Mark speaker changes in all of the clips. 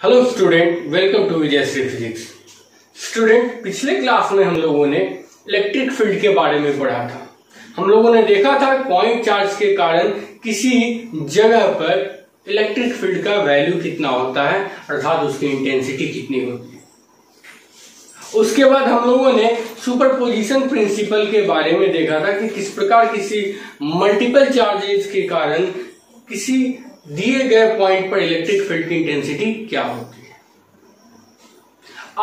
Speaker 1: Hello student, welcome to Vijayshree physics. Student, पिछले class में हम लोगों ने इलेक्ट्रिक फील्ड के बारे में पढ़ा था। हम लोगों ने देखा था पॉइंट चार्ज के कारण किसी जगह पर इलेक्ट्रिक फील्ड का वैल्यू कितना होता है, अर्थात उसकी इंटेंसिटी कितनी होती है। उसके बाद हम लोगों ने सुपरपोजिशन प्रिंसिपल के बारे में देखा था कि किस प्रकार किसी मल्टीपल चार्जेस के कारण किसी दिए गए पॉइंट पर इलेक्ट्रिक फील्ड की इंटेंसिटी क्या होती है।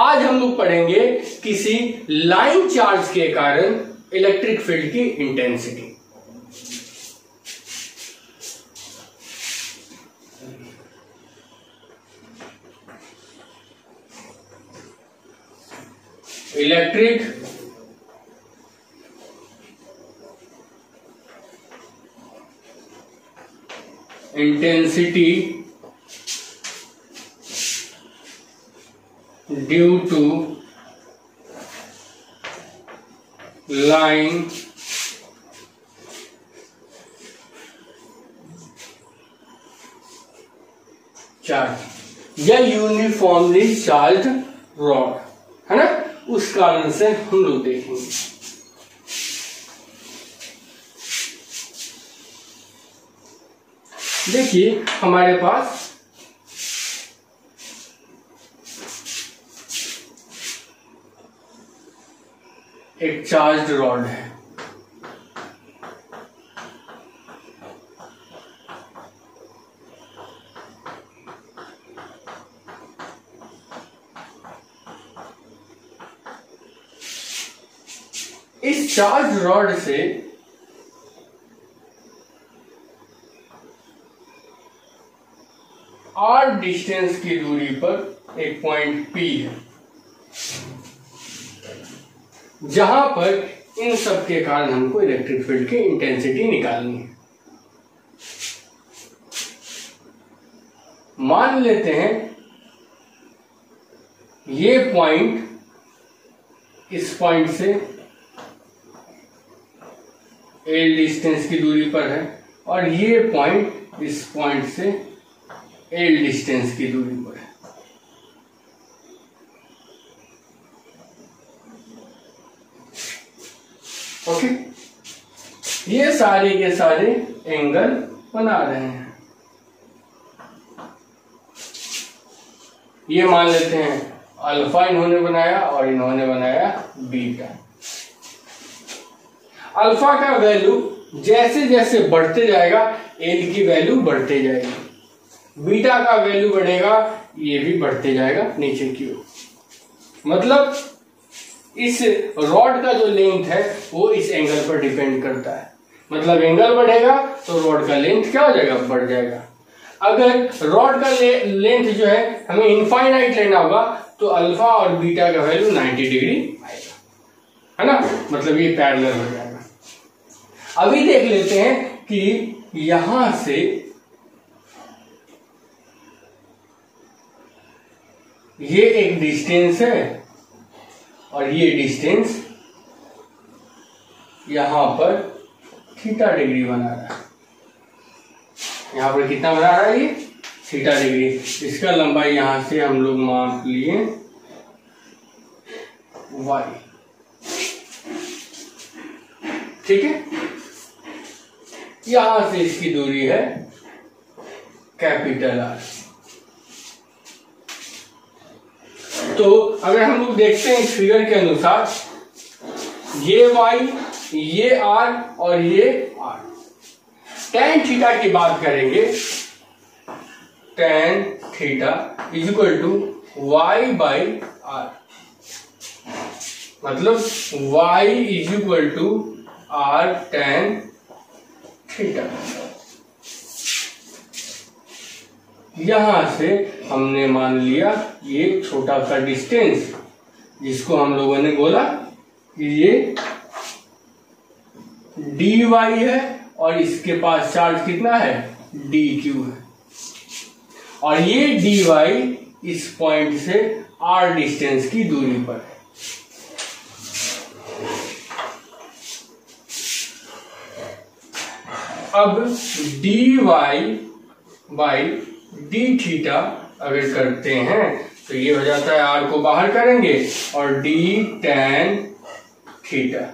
Speaker 1: आज हम लोग पढ़ेंगे किसी लाइन चार्ज के कारण इलेक्ट्रिक फील्ड की intensity. Electric intensity due to line charge या यूनिफॉर्मली चार्ज रॉड, है ना। उस कारण से हम लोग देखेंगे। देखिए, हमारे पास एक चार्ज रॉड है। इस चार्ज रॉड से r डिस्टेंस की दूरी पर एक पॉइंट P है, जहां पर इन सब के कारण हमको इलेक्ट्रिक फील्ड की इंटेंसिटी निकालनी है। मान लेते हैं ये पॉइंट इस पॉइंट से L डिस्टेंस की दूरी पर है और ये पॉइंट इस पॉइंट से L डिस्टेंस की दूरी पर है। ओके, ये सारे के सारे एंगल बना रहे हैं। ये मान लेते हैं अल्फा इन्होंने बनाया और इन्होंने बनाया बीटा। अल्फा का वैल्यू जैसे जैसे बढ़ते जाएगा L की वैल्यू बढ़ते जाएगी, बीटा का वैल्यू बढ़ेगा, ये भी बढ़ते जाएगा नीचे की ओर। मतलब इस रॉड का जो लेंथ है वो इस एंगल पर डिपेंड करता है। मतलब एंगल बढ़ेगा तो रॉड का लेंथ क्या हो जाएगा, बढ़ जाएगा। अगर रॉड का लेंथ जो है हमें इनफाइनाइट लेना होगा तो अल्फा और बीटा का वैल्यू 90 डिग्री आएगा, है ना। मतलब ये पैरेलल हो जाएगा। अभी देख लेते हैं कि यहां से ये एक डिस्टेंस है और ये डिस्टेंस यहां पर थीटा डिग्री बना रहा है। यहां पर कितना बना रहा है, ये थीटा डिग्री। इसका लंबाई यहां से हम लोग माप लिए y, ठीक है। यहां से इसकी दूरी है कैपिटल R। तो अगर हम लोग देखते हैं इस फिगर के अनुसार, ये y, ये r और ये r। tan थीटा की बात करेंगे, tan theta is equal to y by r। मतलब y is equal to r tan theta. यहां से हमने मान लिया ये छोटा सा डिस्टेंस, जिसको हम लोगों ने बोला कि ये dy है और इसके पास चार्ज कितना है, dq है। और ये dy इस पॉइंट से r डिस्टेंस की दूरी पर है। अब dy बाई डी थीटा अगर करते हैं तो ये हो जाता है, आर को बाहर करेंगे और डी टेन थीटा,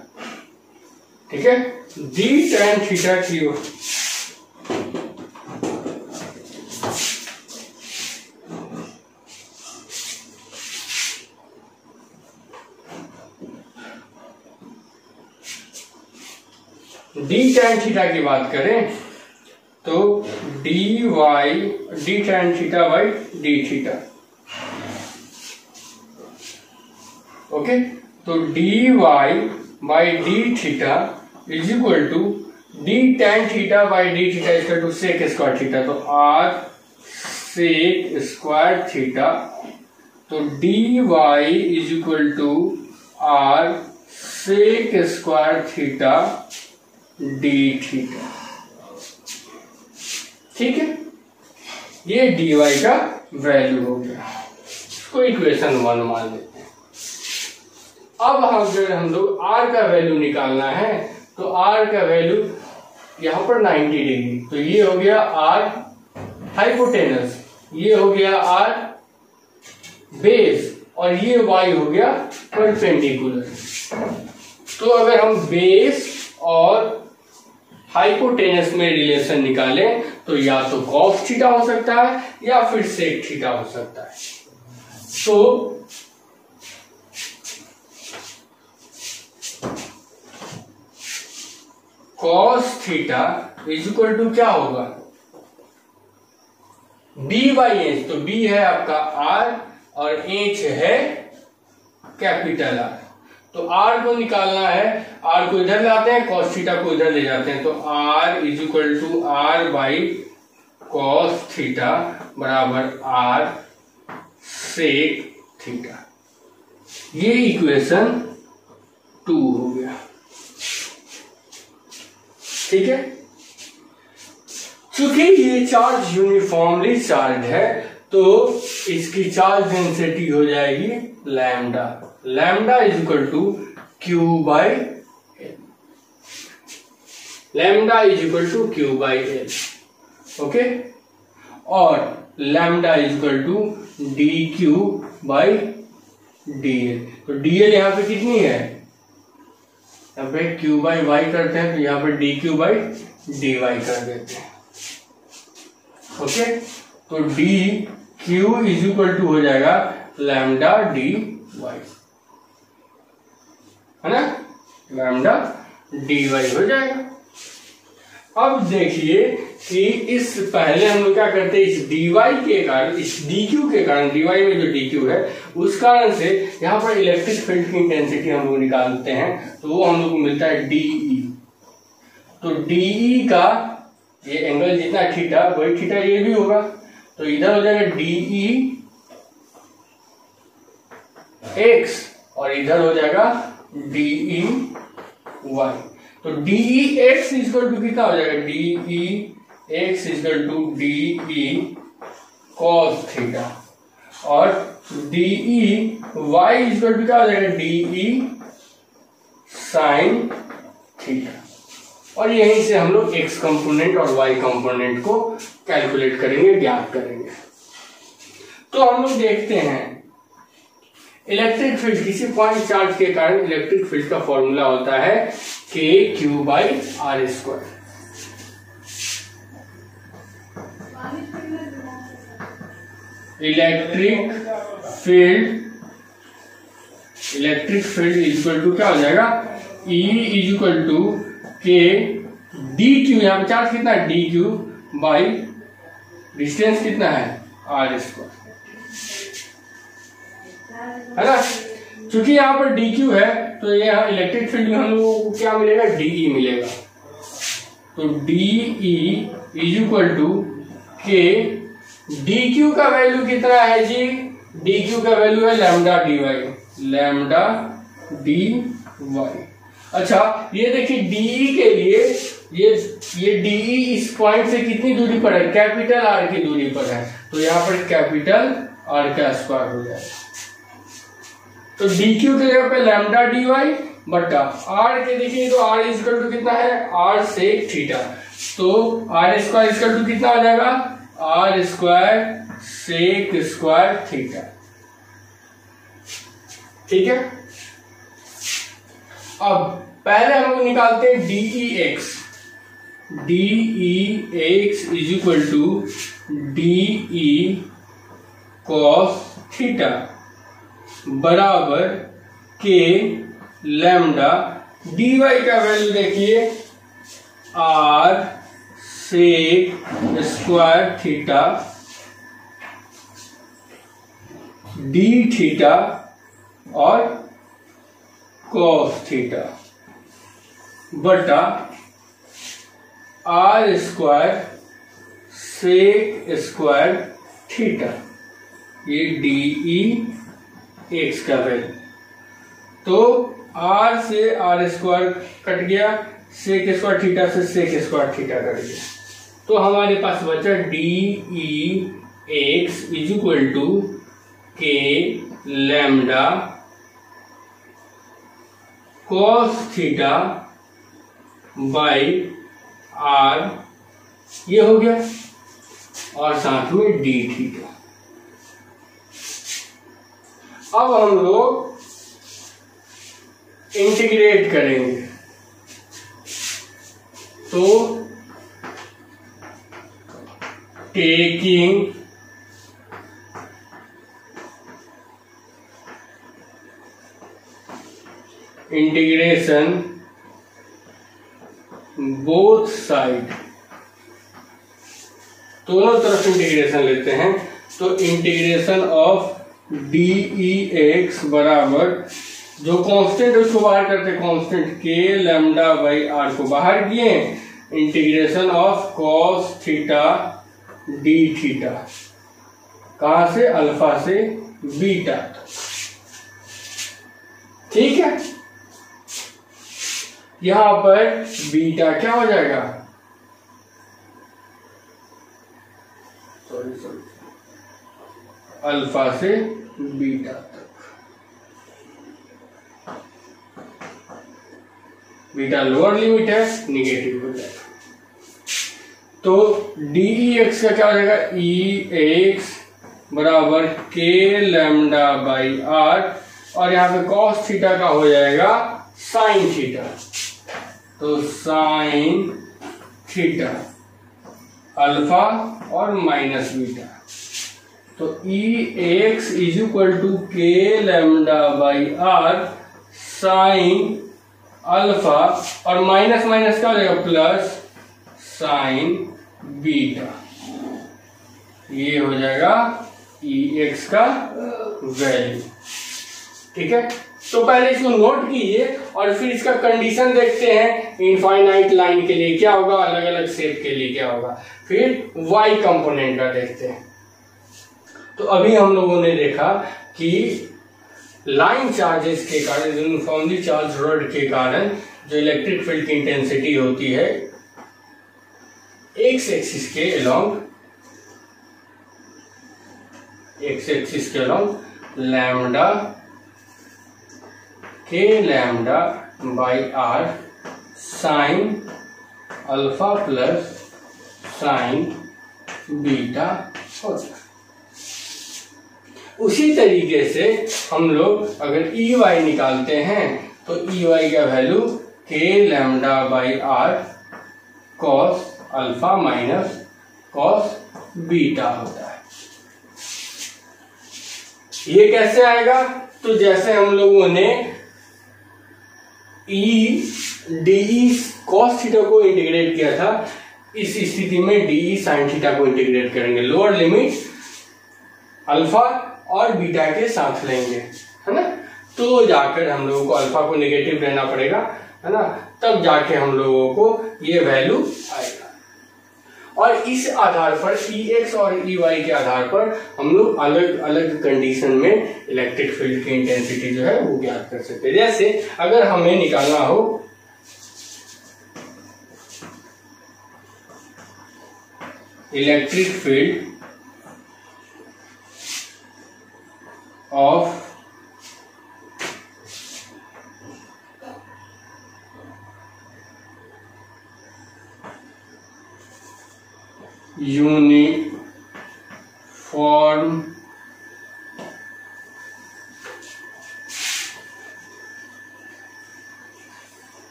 Speaker 1: ठीक है, d tan theta q. D tan theta की बात करें तो d y d tan theta by d theta, okay. तो d y by d theta is equal to d tan theta by d theta is equal to sec square theta, तो r sec square theta, तो d y is equal to r sec square theta d theta, ठीक है। ये D y का value हो गया, इसको equation 1 मान लेते हैं। अब अगर हम लोग आर का वैल्यू निकालना है तो आर का वैल्यू यहां पर 90 डिग्री, तो ये हो गया आर हाइपोटेनस, ये हो गया आर बेस और ये वाई हो गया परपेंडिकुलर। तो अगर हम बेस और हाइपोटेनस में रिलेशन निकालें तो या तो कॉस थीटा हो सकता है या फिर सेक थीटा हो सकता है। तो cos theta is equal to क्या होगा, डी बाई एच, तो डी है आपका आर और एच है कैपिटल आर, तो आर को निकालना है, आर को इधर लाते हैं, कॉस थीटा को इधर ले जाते हैं, तो R is equal to R by cos theta बराबर आर सेक थीटा। ये इक्वेशन 2 हो गया, ठीक है। चूंकि ये चार्ज यूनिफॉर्मली चार्ज है तो इसकी चार्ज डेंसिटी हो जाएगी lambda, lambda is equal to q by l, lambda is equal to q by l, okay. और lambda is equal to d Q by d l, तो डी एल यहां पे कितनी है, यहाँ पे क्यू बाई वाई करते हैं तो यहाँ पे D Q by D Y कर देते हैं, ओके। तो D Q is equal to हो जाएगा लैम्डा डी वाई, है ना, लैम्डा डी वाई हो जाएगा। अब देखिए कि इस पहले हम लोग क्या करते हैं, इस डी वाई के कारण, इस डी क्यू के कारण, डी वाई में जो डी क्यू है उस कारण से यहाँ पर इलेक्ट्रिक फील्ड की इंटेंसिटी हम लोग निकालते हैं, तो वो हम लोग को मिलता है डीई। तो डीई का ये एंगल जितना थीटा वही थीटा ये भी होगा, तो इधर हो जाएगा डीई एक्स और इधर हो जाएगा डीई वाई। तो डीई एक्स इक्वल टू कितना हो जाएगा, D E X equal to DE cos theta और डीई वाई इक्वल टू क्या हो जाएगा, डीई साइन थीटा। और यहीं से हम लोग एक्स कंपोनेंट और वाई कंपोनेंट को कैलकुलेट करेंगे, ज्ञात करेंगे। तो हम लोग देखते हैं इलेक्ट्रिक फील्ड, किसी पॉइंट चार्ज के कारण इलेक्ट्रिक फील्ड का फॉर्मूला होता है k q by r square. Electric field equal to क्या हो जाएगा, E is equal to k d q, यहाँ पे चार्ज कितना है डी क्यू बाई डिस्टेंस कितना है आर स्क्वायर, है ना। चूंकि यहाँ पर डी क्यू है तो यहाँ इलेक्ट्रिक फील्ड में हम लोगों को क्या मिलेगा, डीई मिलेगा। तो d E is equal to k d q का वैल्यू कितना है जी, डी क्यू का वैल्यू है lambda d y, lambda d y. अच्छा ये देखिए डीई के लिए ये डीई इस पॉइंट से कितनी दूरी पर है, कैपिटल आर की दूरी पर है, तो यहाँ पर कैपिटल आर का स्क्वायर हो जाएगा। तो डी क्यू के जगह पे लैम्डा डी वाई बटा आर के देखिए, तो आर इक्वल टू कितना है, आर सेक थीटा, तो आर स्क्वायर इक्वल टू कितना हो जाएगा, r square sec square theta. ठीक है, अब पहले हम लोग निकालते हैं d E x. D E x is equal to DE cos theta बराबर के लैम्डा। डी वाई का वैल्यू देखिए r sec square theta d theta और कॉस थीटा बटा r square sec square theta, ये डीई एक्स का वैल्यू। तो are से are square cut गया, सेक स्क्वायर थीटा से सेक स्क्वायर थीटा कट गया, तो हमारे पास बचा d e x is equal to k lambda cos theta by r, ये हो गया, और साथ में डी थीटा। अब हम लोग इंटीग्रेट करेंगे, तो टेकिंग इंटीग्रेशन बोथ साइड, दोनों तरफ इंटीग्रेशन लेते हैं, तो इंटीग्रेशन ऑफ डीई एक्स बराबर जो कांस्टेंट है उसको बाहर करते हैं, कांस्टेंट के लैम्डा बाई आर को बाहर किए, integration of cos theta d theta, कहां से, अल्फा से बीटा। ठीक है, यहां पर बीटा क्या हो जाएगा, सॉरी अल्फा से बीटा तक। बीटा लोअर लिमिट है, निगेटिव हो जाएगा, तो डीई एक्स का क्या हो जाएगा, ई एक्स बराबर के लैम्डा बाई आर, और यहां पे कॉस थीटा का हो जाएगा साइन थीटा, तो साइन थीटा अल्फा और माइनस बीटा, तो E x is equal to k lambda by r sine alpha, और माइनस माइनस क्या हो जाएगा, प्लस साइन बीटा, ये हो जाएगा ई एक्स का वैल्यू। ठीक है, तो पहले इसको नोट कीजिए और फिर इसका कंडीशन देखते हैं, इनफाइनाइट लाइन के लिए क्या होगा, अलग अलग शेप के लिए क्या होगा, फिर वाई कंपोनेंट का देखते हैं। तो अभी हम लोगों ने देखा कि लाइन चार्जेस के कारण, यूनिफॉर्मली चार्ज रॉड के कारण जो इलेक्ट्रिक फील्ड की इंटेंसिटी होती है एक्स एक्सिस के अलोंग, एक्स एक्सिस के along lambda k lambda by r sine alpha plus sine beta होता है। उसी तरीके से हम लोग अगर ई वाई निकालते हैं तो ई वाई का value k lambda by r cos alpha minus cos beta होता है। ये कैसे आएगा, तो जैसे हम लोगों ने ई डी कॉस थीटा को इंटीग्रेट किया था, इस स्थिति में डी साइन थीटा को इंटीग्रेट करेंगे, लोअर लिमिट अल्फा और बीटा के साथ लेंगे, है ना, तो जाकर हम लोगों को अल्फा को नेगेटिव लेना पड़ेगा, है ना, तब जाके हम लोगों को ये वैल्यू आएगा। और इस आधार पर ई एक्स और ई वाई के आधार पर हम लोग अलग अलग कंडीशन में इलेक्ट्रिक फील्ड की इंटेंसिटी जो है वो ज्ञात कर सकते हैं। जैसे अगर हमें निकालना हो electric field of uniformly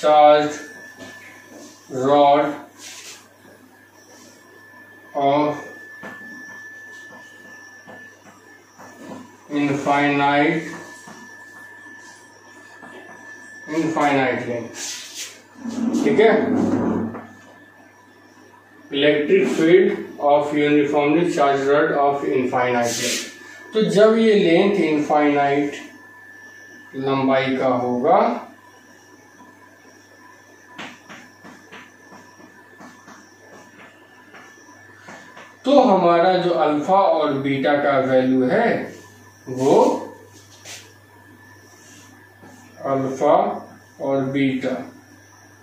Speaker 1: charged rod of infinite length, ठीक है। Electric field of uniformly charge rod of infinite length. तो जब ये लेंथ इनफाइनाइट लंबाई का होगा तो हमारा जो अल्फा और बीटा का वैल्यू है वो अल्फा और बीटा,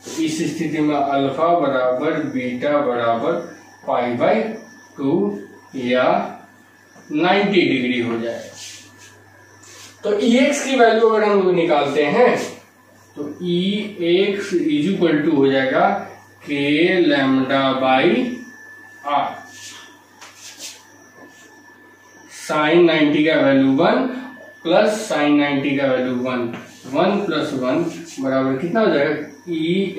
Speaker 1: तो इस स्थिति में अल्फा बराबर बीटा बराबर π/2 या 90 डिग्री हो जाएगा। तो Ex की वैल्यू अगर हम लोग निकालते हैं तो Ex इक्वल टू हो जाएगा k λ/r। साइन 90 का वैल्यू 1 प्लस साइन 90 का वैल्यू 1 प्लस 1 बराबर कितना हो जाएगा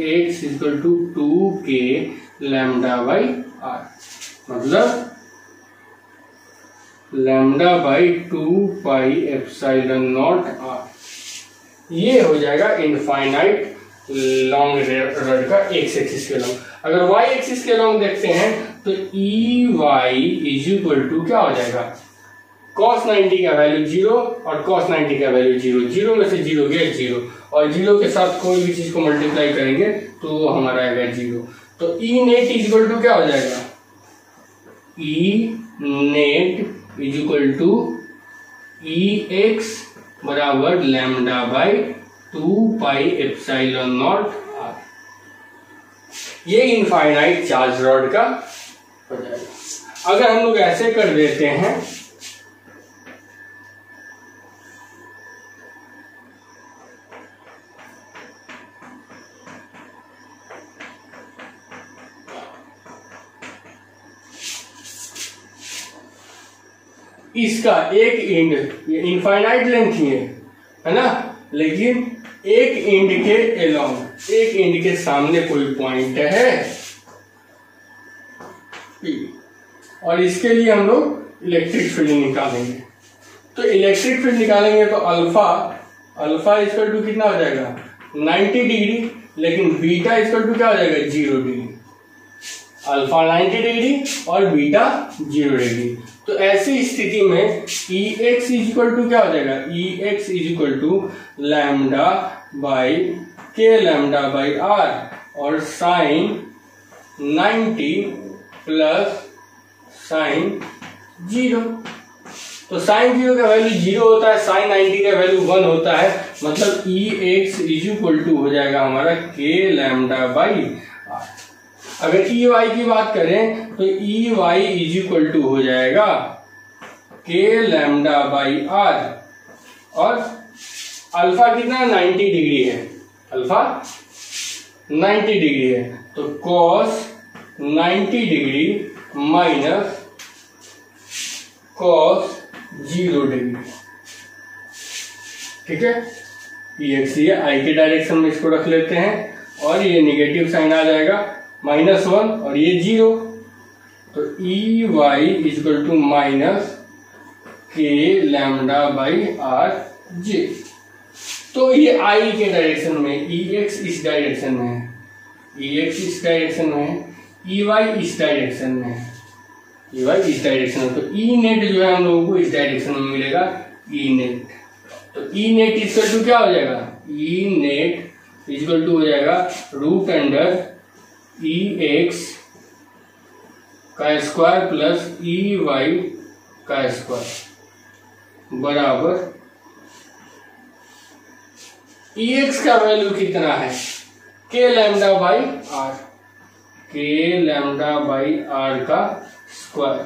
Speaker 1: Ex equal to 2k λ/r, मतलब λ/2 πε0 r। ये हो जाएगा इनफाइनाइट लॉन्ग रड का एक्स एक्सिस के लॉन्ग। अगर वाई एक्सिस के लॉन्ग देखते हैं तो Ey इज इक्वल टू क्या हो जाएगा cos 90 का वैल्यू 0 और cos 90 का वैल्यू 0, 0 में से 0 गया 0 और 0 के साथ कोई भी चीज को मल्टीप्लाई करेंगे तो वो हमारा आएगा 0। तो E net is equal to क्या हो जाएगा E net is equal to Ex बराबर λ/2 πε0 r। ये इनफाइनाइट चार्ज रॉड का हो जाएगा। अगर हम लोग ऐसे कर देते हैं इसका एक एंड इनफाइनाइट लेंथ ही है ना, लेकिन एक एंड के अलोंग, एक एंड के सामने कोई पॉइंट है P, और इसके लिए हम लोग इलेक्ट्रिक फील्ड निकालेंगे। तो इलेक्ट्रिक फील्ड निकालेंगे तो अल्फा इक्वल टू कितना हो जाएगा 90 डिग्री, लेकिन बीटा इक्वल टू क्या हो जाएगा 0 डिग्री। अल्फा 90 डिग्री और बीटा 0 डिग्री। तो ऐसी स्थिति में Ex इज इक्वल टू क्या हो जाएगा Ex is equal to λ/k λ/r और साइन 90 प्लस साइन 0। तो साइन 0 का वैल्यू 0 होता है, साइन 90 का वैल्यू 1 होता है, मतलब Ex इज इक्वल टू हो जाएगा हमारा k λ/r। अगर Ey की बात करें तो Ey इज इक्वल टू हो जाएगा k λ/r और अल्फा कितना 90 डिग्री है, अल्फा 90 डिग्री है, तो cos 90 degree minus cos 0 degree, ठीक है। Ex ये I के डायरेक्शन में इसको रख लेते हैं और ये निगेटिव साइन आ जाएगा -1 और ये 0, तो Ey equal to minus k λ/r j। तो ये I के डायरेक्शन में, Ex इस डायरेक्शन में है, Ex इस डायरेक्शन में है, Ey इस डायरेक्शन में है, Ey इस डायरेक्शन में, तो E नेट जो है हम लोगों को इस डायरेक्शन में मिलेगा E नेट। तो E नेट इक्वल टू क्या हो जाएगा E नेट इक्वल टू हो जाएगा √Ex का स्क्वायर प्लस Ey का स्क्वायर बराबर Ex का वैल्यू कितना है k λ/r, k λ/r का स्क्वायर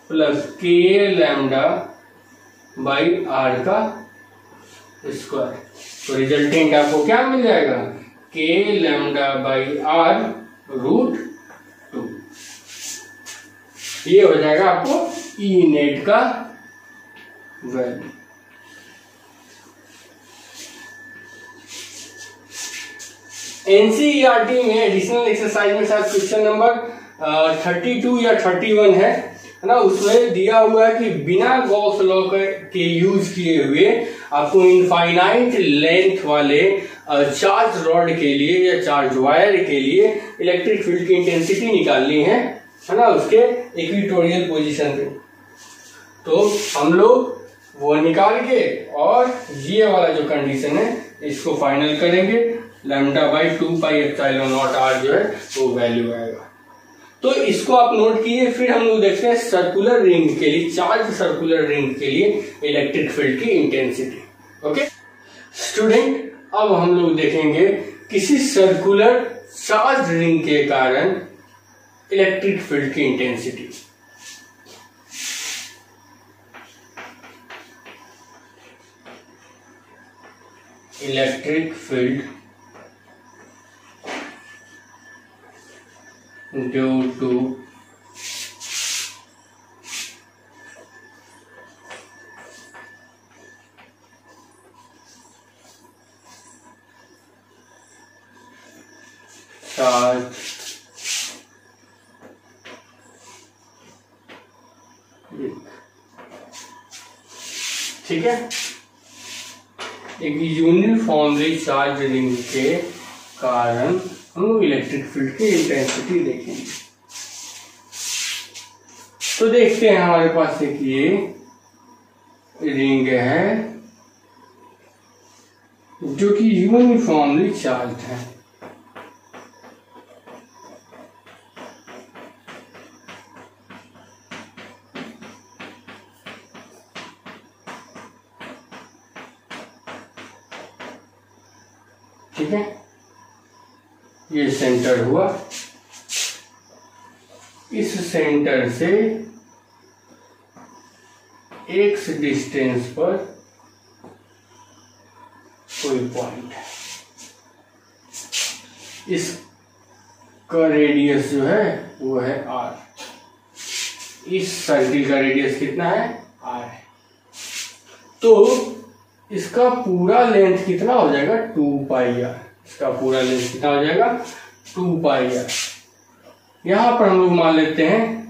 Speaker 1: प्लस k λ/r का स्क्वायर, तो रिजल्टेंट आपको क्या मिल जाएगा k λ/r √2। ये हो जाएगा आपको E नेट का वैल्यू। एनसीईआरटी में एडिशनल एक्सरसाइज में शायद क्वेश्चन नंबर 32 या 31 है ना, उसमें दिया हुआ है कि बिना गॉस लॉ के यूज किए हुए आपको इनफाइनाइट लेंथ वाले चार्ज रॉड के लिए या चार्ज वायर के लिए इलेक्ट्रिक फील्ड की इंटेंसिटी निकालनी है ना, उसके इक्वेटोरियल पोजीशन पे। तो हम लोग वो निकाल के और ये वाला जो कंडीशन है इसको फाइनल करेंगे, λ/2πε0r जो है वो वैल्यू आएगा। तो इसको आप नोट किए। फिर हम लोग देखते हैं सर्कुलर रिंग के लिए, चार्ज सर्कुलर रिंग के लिए इलेक्ट्रिक फील्ड की इंटेंसिटी। ओके स्टूडेंट, अब हम लोग देखेंगे किसी सर्कुलर चार्ज रिंग के कारण इलेक्ट्रिक फील्ड की intensity. Electric field due to charge ठीक है, एक यूनिफॉर्मली चार्ज रिंग के कारण हम लोग इलेक्ट्रिक फील्ड की इंटेंसिटी देखेंगे। तो देखते हैं हमारे पास एक ये रिंग है जो कि यूनिफॉर्मली चार्ज है। ठीक है, ये सेंटर हुआ, इस सेंटर से एक्स डिस्टेंस पर कोई पॉइंट है, इसका रेडियस जो है वो है r। इस सर्किल का रेडियस कितना है, r है। तो इसका पूरा लेंथ कितना हो जाएगा, 2πr। इसका पूरा लेंथ कितना हो जाएगा, 2πr। यहां पर हम लोग मान लेते हैं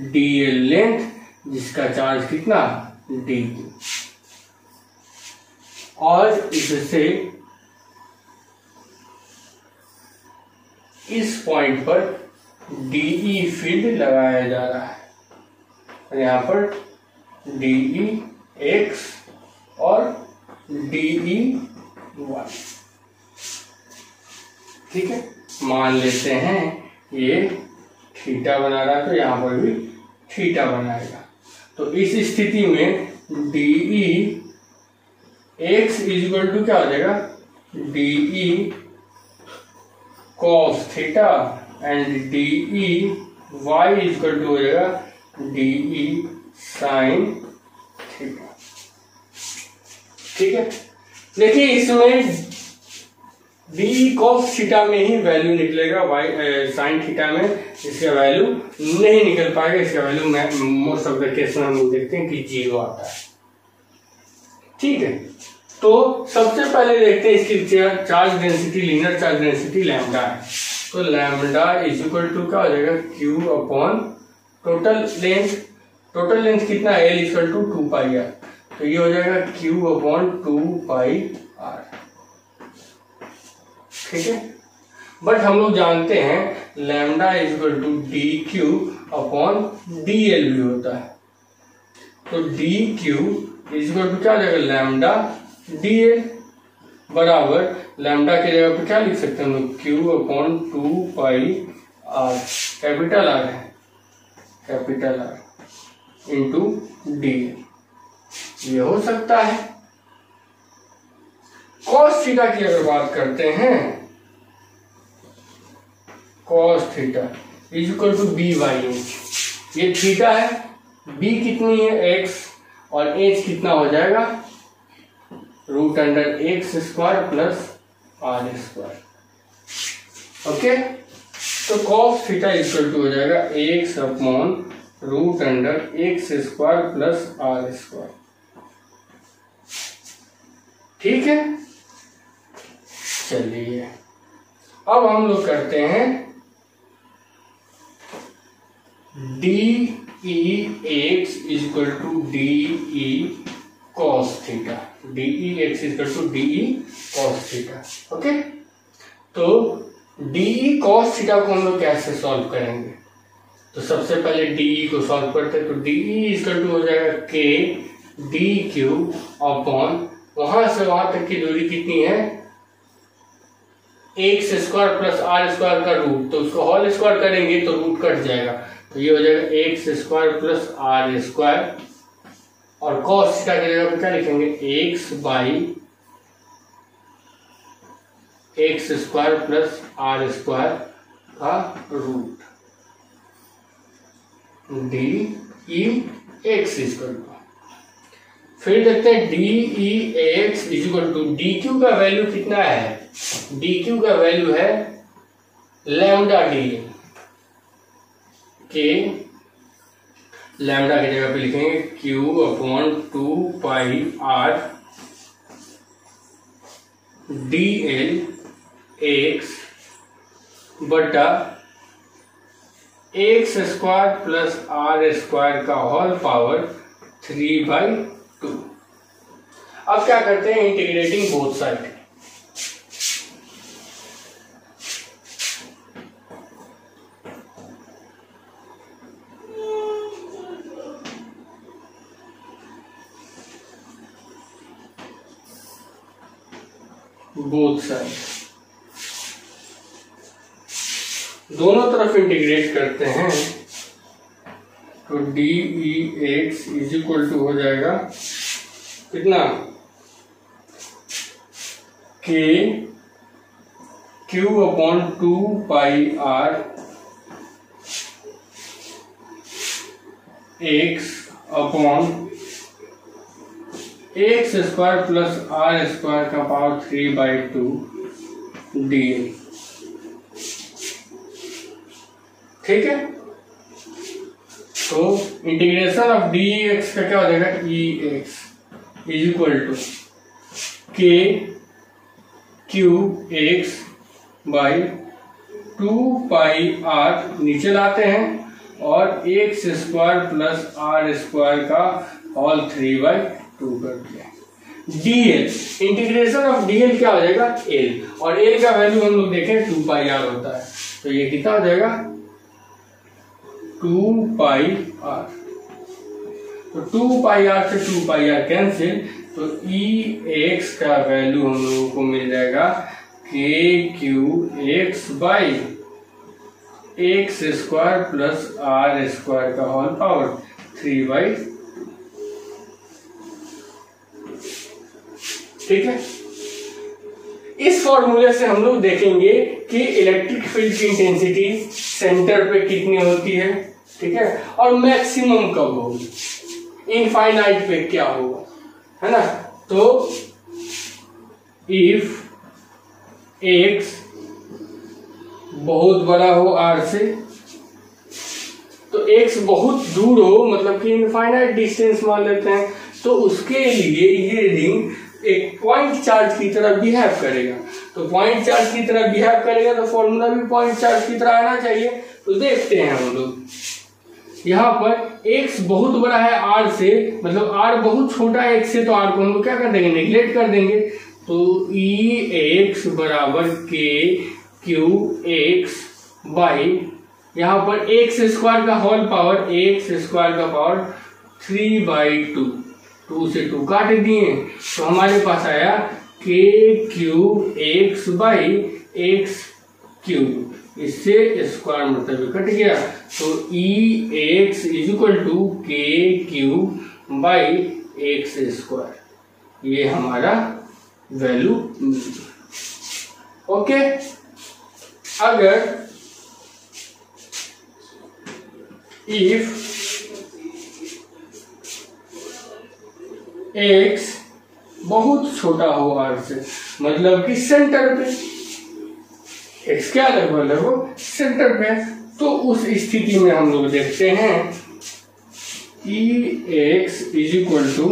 Speaker 1: dl लेंथ, जिसका चार्ज कितना, dq। और इससे इस पॉइंट पर dE फील्ड लगाया जा रहा है। और यहां पर dE x और dE y। ठीक है, मान लेते हैं ये थीटा बना रहा है तो यहां पर भी थीटा बनाएगा। तो इस स्थिति में dE x इक्वल टू क्या हो जाएगा, dE cos theta and dE y equal to हो जाएगा dE sin थीटा। ठीक है, देखिए इसमें डी कॉस थीटा में ही वैल्यू निकलेगा, y साइन थीटा में इसका वैल्यू नहीं निकल पाएगा। इसका value most of the case में हम लोग देखते हैं कि 0 आता है। ठीक है, तो सबसे पहले देखते हैं इसकी charge density, linear charge density lambda है। तो लैम्डा इज इक्वल टू क्या हो जाएगा, Q upon total length. Total length कितना है, L इक्वल टू 2πr। तो ये हो जाएगा Q अपॉन 2πr। ठीक है, बट हम लोग जानते हैं lambda is equal to dq upon dl भी होता है। तो dq इज इक्वल टू क्या हो जाएगा, लैम्डा dl बराबर लैम्डा की जगह पे क्या लिख सकते हैं हम लोग, q upon 2πr। Capital R है, कैपिटल आर इंटू dl। ये हो सकता है। cos थीटा की अगर बात करते हैं, cos theta is equal to b by h. ये थीटा है, b कितनी है, x, और h कितना हो जाएगा, root under x square plus r square. Okay, तो cos थीटा इक्वल टू हो जाएगा x upon root under x square plus r square. ठीक है, चलिए अब हम लोग करते हैं d E x equal to d E cos theta, d E x equal to d E cos theta. Okay, तो डी ई कॉस थीटा को हम लोग कैसे सॉल्व करेंगे? तो सबसे पहले डी ई को सॉल्व करते हैं। तो डी ई इक्वल टू हो जाएगा के डी क्यू अपॉन, वहां से वहां तक की दूरी कितनी है, x square plus r square का रूट, तो उसको होल स्क्वायर करेंगे तो रूट कट जाएगा, तो ये हो जाएगा x square plus r square, और कॉस थीटा की जगह पे क्या लिखेंगे, x by x square plus r square का root d E x equal to, फिर देखते हैं d E x equal to d q का वैल्यू कितना है, डी क्यू का वैल्यू है लैम्डा डी, के लैम्डा की जगह पे लिखेंगे q upon 2 pi r d l x बटा x square plus r square का होल पावर 3/2। अब क्या करते हैं, integrating both side, both side, दोनों तरफ इंटीग्रेट करते हैं, तो d E x is equal to हो जाएगा कितना, k q upon 2 pi r x upon x square plus r square का पावर 3/2 डी, ठीक है। तो इंटीग्रेशन ऑफ डी एक्स का क्या हो जाएगा, E x is equal to k q x by 2 pi r, नीचे लाते हैं, और x square plus r square का होल 3/2 कर दिया। D l, integration of d l क्या हो जाएगा, एल, और एल का वैल्यू हम लोग देखें 2 पाई आर होता है, तो ये कितना हो जाएगा 2 पाई आर, तो 2 पाई आर से 2 पाई आर कैंसिल, तो ई एक्स का वैल्यू हम लोगों को मिल जाएगा k q x by x square plus r square का होल पावर 3/2, ठीक है। इस फॉर्मूले से हम लोग देखेंगे कि इलेक्ट्रिक फील्ड की इंटेंसिटी सेंटर पे कितनी होती है, ठीक है, और मैक्सिमम कब होगी, इनफाइनाइट पे क्या होगा, है ना। तो इफ एक्स बहुत बड़ा हो आर से, तो एक्स बहुत दूर हो, मतलब कि इनफाइनाइट डिस्टेंस मान लेते हैं, तो उसके लिए ये रिंग एक पॉइंट चार्ज की तरह बिहेव करेगा, तो पॉइंट चार्ज की तरह बिहेव करेगा तो फॉर्मूला भी पॉइंट चार्ज की तरह आना चाहिए। तो देखते हैं हम लोग, यहाँ पर x बहुत बड़ा है r से, मतलब r बहुत छोटा है x से, तो r को हम लोग क्या कर देंगे, नेग्लेक्ट कर देंगे, तो ई एक्स बराबर के क्यू एक्स बाई, यहाँ पर एक्स स्क्वायर का होल पावर, एक्स स्क्वायर का पावर 3/2, 2 से 2 काट दिए, तो हमारे पास आया के q x by x Q, इससे स्क्वायर मतलब कट गया, तो E x is equal to k q by x square, ये हमारा वैल्यू। ओके, अगर इफ एक्स बहुत छोटा हो आर से, मतलब कि सेंटर पे, एक्स क्या लगभग सेंटर पे, तो उस स्थिति में हम लोग देखते हैं ई एक्स इज इक्वल टू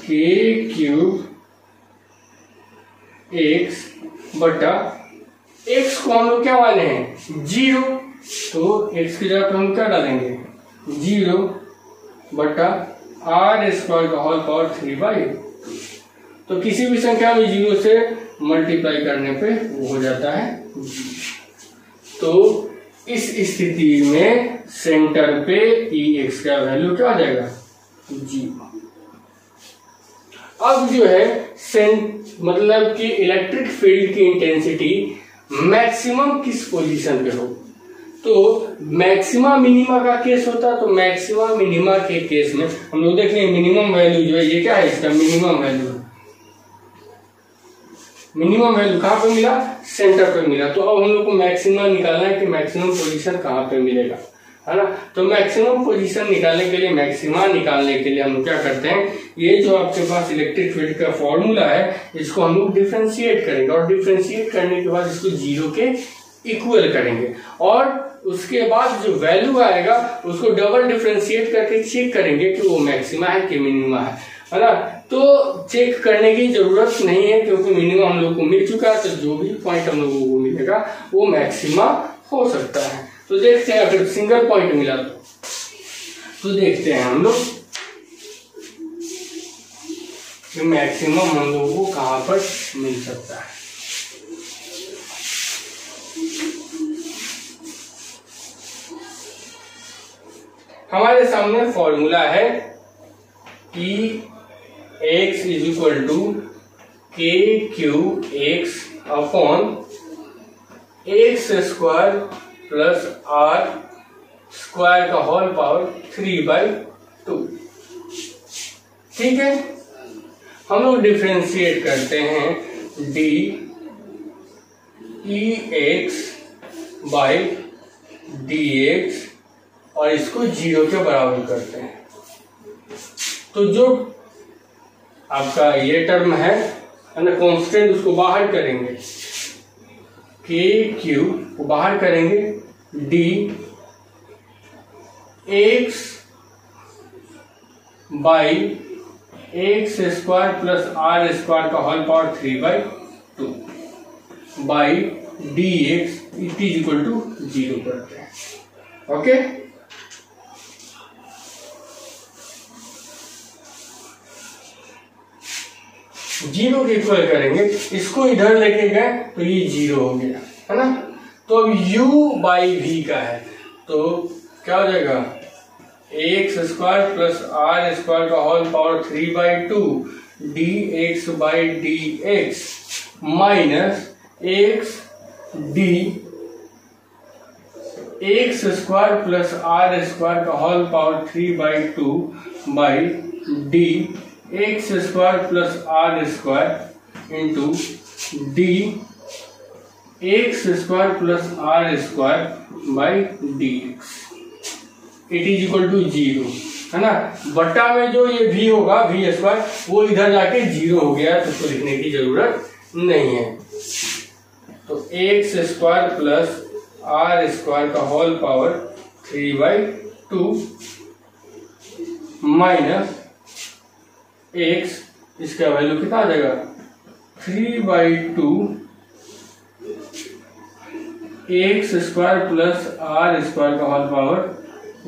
Speaker 1: के क्यूब एक्स बटा x को हम लोग क्या माने हैं 0, तो x की जगह पे हम क्या डालेंगे 0 बटा r स्क्वायर का होल पावर 3/2। तो किसी भी संख्या में 0 से मल्टीप्लाई करने पे वो हो जाता है 0। तो इस स्थिति में सेंटर पे Ex का वैल्यू क्या आ जाएगा 0। अब जो है मतलब कि इलेक्ट्रिक फील्ड की इंटेंसिटी मैक्सिमम किस पोजीशन पे हो, तो मैक्सिमा मिनिमा का केस होता है। तो मैक्सिमा मिनिमा के केस में हम लोग देख लेंगे मिनिमम वैल्यू जो है ये क्या है इसका मिनिमम वैल्यू है। मिनिमम वैल्यू कहाँ पे मिला सेंटर पे मिला। तो अब हम लोग को मैक्सिमम निकालना है कि मैक्सिमम पोजीशन कहाँ पे मिलेगा, है ना। तो मैक्सिमम पोजीशन निकालने के लिए मैक्सिमा निकालने के लिए हम लोग क्या करते हैं, ये जो आपके पास इलेक्ट्रिक फील्ड का फॉर्मूला है इसको हम लोग डिफरेंशिएट करेंगे और डिफरेंशिएट करने के बाद इसको 0 के इक्वल करेंगे और उसके बाद जो वैल्यू आएगा उसको डबल डिफरेंशिएट करके चेक करेंगे कि वो मैक्सिमा है कि मिनिमा है ना। तो चेक करने की जरूरत नहीं है क्योंकि मिनिमम हम लोग को मिल चुका है। तो जो भी पॉइंट हम लोगों को मिलेगा वो मैक्सिमा हो सकता है। तो देखते हैं अगर सिंगल पॉइंट मिला तो देखते हैं हम लोग कि मैक्सिमम हम लोगों को कहां पर मिल सकता है। हमारे सामने फॉर्मूला है कि x is equal to k q x upon x square plus r square का होल पावर 3/2। ठीक है, हम लोग डिफरेंशिएट करते हैं d E x by d x और इसको 0 के बराबर करते हैं। तो जो आपका ये टर्म है ना कांस्टेंट उसको बाहर करेंगे, के क्यू को बाहर करेंगे, d x by x square plus r square का whole power 3/2 by d x it is equal to 0 करते हैं। ओके, जीरो के इक्वल करेंगे, इसको इधर लेके गए तो ये 0 हो गया, है ना। तो अब u बाई वी का है तो क्या हो जाएगा x square plus r square का whole power 3/2 d x by d x minus x d x square plus r square का whole power 3/2 by d x square plus r square into d x square plus r square by d x it is equal to 0, है ना। बट्टा में जो ये v होगा v square वो इधर जाके 0 हो गया तो उसको लिखने की जरूरत नहीं है। तो x square plus r square का होल पावर 3/2 माइनस एक्स, इसका वैल्यू कितना आ जाएगा 3/2 x square plus r square का होल पावर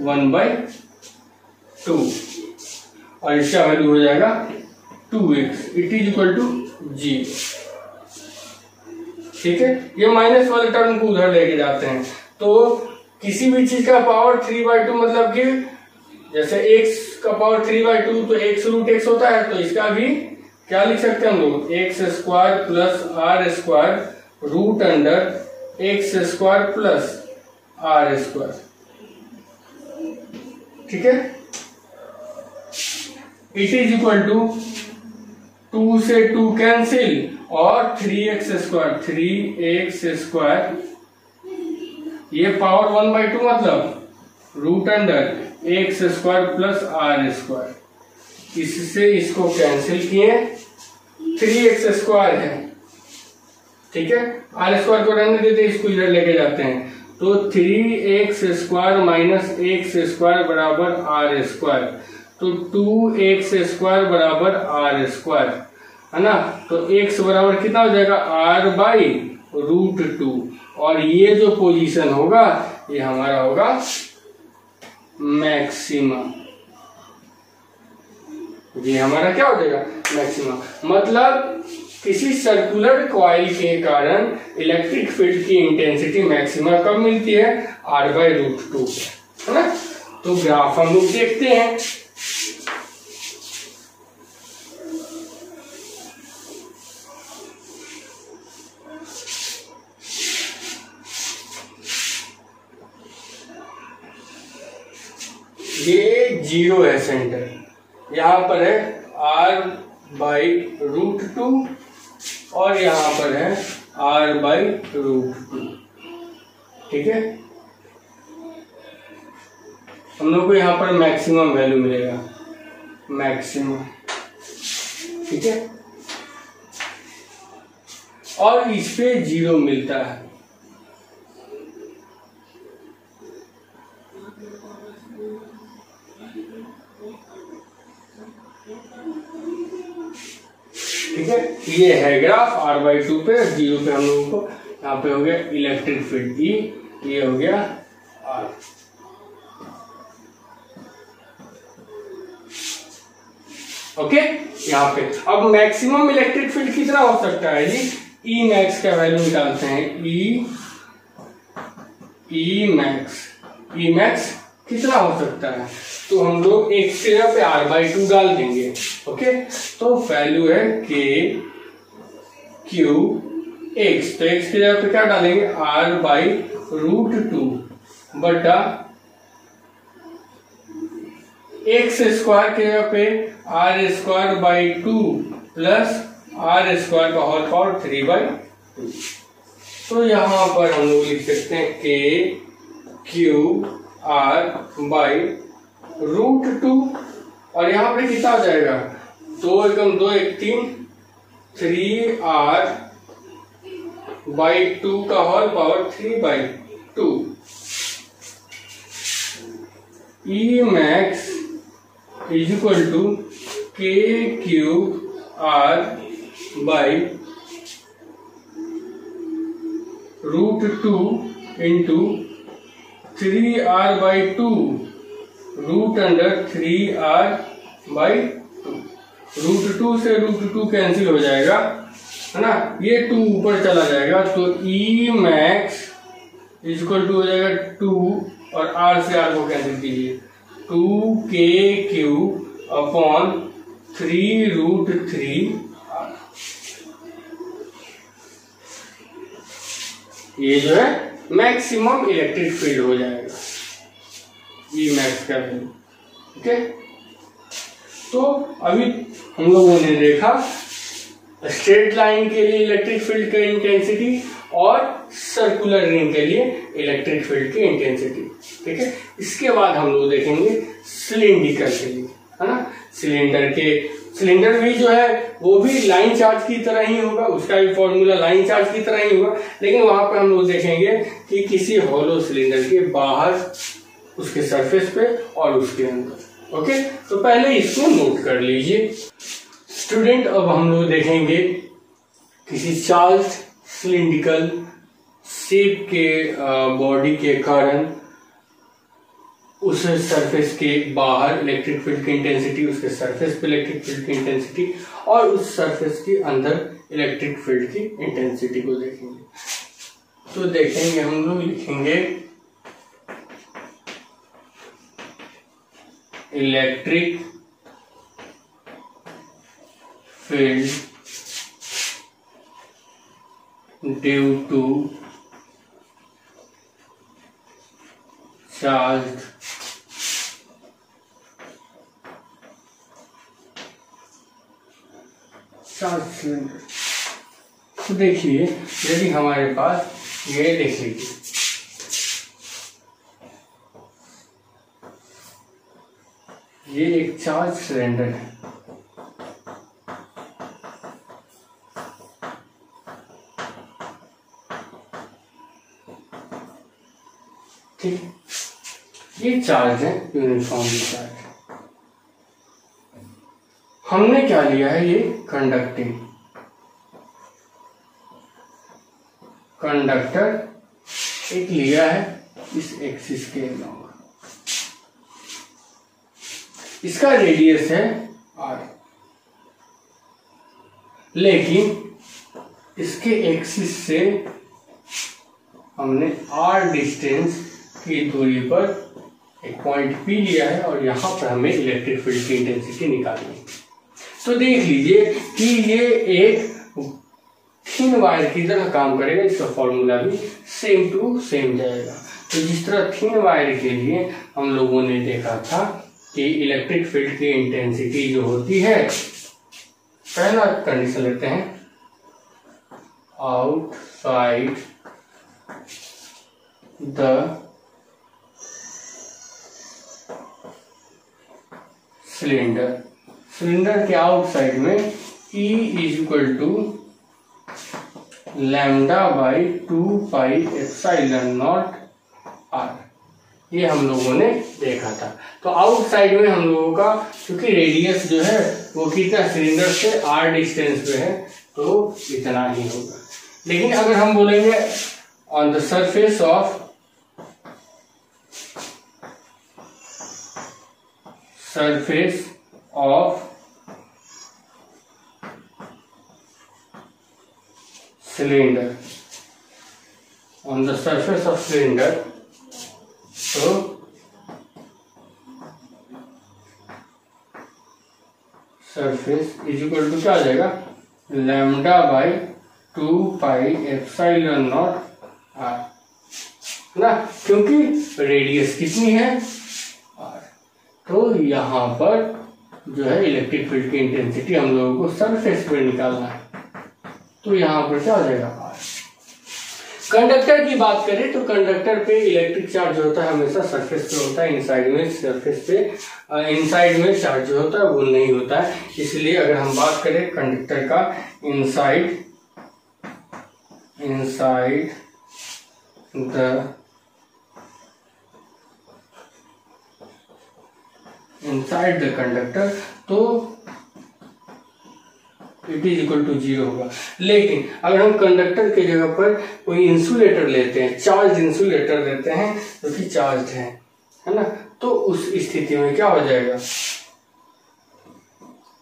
Speaker 1: 1/2 और इसका वैल्यू हो जाएगा 2x it is equal to 0। ठीक है, ये माइनस वाले टर्म को उधर लेके जाते हैं। तो किसी भी चीज का पावर 3/2 मतलब कि जैसे x का पावर 3/2 तो x रूट x होता है, तो इसका भी क्या लिख सकते हैं हम लोग x square plus r square root under x square plus r square. ठीक है, इट इज इक्वल टू 2 से 2 कैंसिल और 3x स्क्वायर ये पावर 1/2 मतलब root under x square plus r square, इससे इसको कैंसिल किए 3x स्क्वायर है। ठीक है, आर स्क्वायर को रहने देते इसको इधर लेके जाते हैं तो 3x square minus x square बराबर आर स्क्वायर, तो 2x स्क्वायर बराबर आर स्क्वायर, है ना। तो x बराबर कितना हो जाएगा r बाई √2 और ये जो पोजीशन होगा ये हमारा होगा मैक्सिमम। ये हमारा क्या हो जाएगा मैक्सिमम। मतलब किसी सर्कुलर कॉइल के कारण इलेक्ट्रिक फील्ड की इंटेंसिटी मैक्सिमम कब मिलती है R/√2 है ना। तो ग्राफ हम लोग देखते हैं। ये 0 है सेंटर, यहाँ पर है R/√2 और यहाँ पर है R/√2। ठीक है, हम लोग को यहाँ पर मैक्सिमम वैल्यू मिलेगा मैक्सिमम। ठीक है, और इस पे 0 मिलता है। ठीक है, ये है ग्राफ R/2 पे, 0 पे हम लोगों को यहाँ पे हो गया इलेक्ट्रिक फील्ड E, ये हो गया R। ओके, यहाँ पे अब मैक्सिमम इलेक्ट्रिक फील्ड कितना हो सकता है जी। E मैक्स का वैल्यू निकालते हैं। E मैक्स कितना हो सकता है, तो हम लोग एक जगह पे R/2 डाल देंगे। ओके, तो वैल्यू है KQX, तो x की जगह पे क्या डालेंगे R/√2 बटा x² के जगह पे R²/2 प्लस R² का होल पावर 3/2। तो यहाँ पर हम लोग लिख सकते हैं KQR/√2 और यहाँ पे कितना हो जाएगा 2 एकम 2 1 3 3R/2 का whole power 3/2। E max is equal to KQR/√2 into 3R/2 √3R/2। √2 से √2 कैंसिल हो जाएगा है ना, ये 2 ऊपर चला जाएगा, तो E max is equal to हो जाएगा 2 और R से R को कैंसिल कीजिए 2KQ/3√3R। ये जो है मैक्सिमम इलेक्ट्रिक फील्ड हो जाएगा E मैक्स का वैल्यू। ठीक है, तो अभी हम लोगों ने देखा स्ट्रेट लाइन के लिए इलेक्ट्रिक फील्ड का इंटेंसिटी और सर्कुलर रिंग के लिए इलेक्ट्रिक फील्ड की इंटेंसिटी। ठीक है, इसके बाद हम लोग देखेंगे सिलिंड्रिकल के लिए, है ना। सिलेंडर भी जो है वो भी लाइन चार्ज की तरह ही होगा, उसका भी फॉर्मूला लाइन चार्ज की तरह ही होगा, लेकिन वहां पर हम लोग देखेंगे कि किसी हॉलो सिलेंडर के बाहर, उसके सरफेस पे और उसके अंदर। ओके, तो पहले इसको नोट कर लीजिए स्टूडेंट। अब हम लोग देखेंगे किसी चार्ज सिलिंड्रिकल शेप के बॉडी के कारण उस सरफेस के बाहर इलेक्ट्रिक फील्ड की इंटेंसिटी, उसके सरफेस पे इलेक्ट्रिक फील्ड की इंटेंसिटी और उस सरफेस के अंदर इलेक्ट्रिक फील्ड की इंटेंसिटी को देखेंगे। तो देखेंगे हम लोग, लिखेंगे electric field due to charge cylinder. तो देखिए, यदि हमारे पास ये लिख लीजिए ये एक चार्ज सिलेंडर है, ठीक, ये चार्ज है यूनिफॉर्मली चार्ज। हमने क्या लिया है, ये कंडक्टिंग। कंडक्टर एक लिया है इस एक्सिस के अलॉन्ग, इसका रेडियस है r, लेकिन इसके एक्सिस से हमने r डिस्टेंस की दूरी पर एक पॉइंट P लिया है और यहाँ पर हमें इलेक्ट्रिक फील्ड की इंटेंसिटी निकालनी है। तो देख लीजिए कि ये एक थिन वायर की तरह काम करेगा, इसका फॉर्मूला भी सेम टू सेम जाएगा। तो जिस तरह थिन वायर के लिए हम लोगों ने देखा था कि इलेक्ट्रिक फील्ड की इंटेंसिटी जो होती है, पहला कंडीशन लेते हैं, आउटसाइड द सिलेंडर, सिलेंडर के आउटसाइड में E is equal to lambda by 2πε0 r, ये हम लोगों ने देखा था। तो आउटसाइड में हम लोगों का क्योंकि रेडियस जो है वो कितना सिलेंडर से r डिस्टेंस पे है तो इतना ही होगा। लेकिन अगर हम बोलेंगे on the surface of cylinder, on the surface of cylinder, तो सरफेस इज इक्वल टू क्या आ जाएगा, लैम्डा बाई 2πε0 r ना, क्योंकि रेडियस कितनी है r। तो यहाँ पर जो है इलेक्ट्रिक फील्ड की इंटेंसिटी हम लोगों को सरफेस पे निकालना है, तो यहाँ पर क्या हो जाएगा r। कंडक्टर की बात करें तो कंडक्टर पे इलेक्ट्रिक चार्ज होता है हमेशा सरफेस पे होता है, इनसाइड में सरफेस पे इनसाइड में चार्ज जो होता है वो नहीं होता है। इसलिए अगर हम बात करें कंडक्टर का इनसाइड द कंडक्टर तो इट इज इक्वल टू 0 होगा। लेकिन अगर हम कंडक्टर के जगह पर कोई इंसुलेटर लेते हैं, चार्ज इंसुलेटर लेते हैं जो कि चार्ज है ना, तो उस स्थिति में क्या हो जाएगा,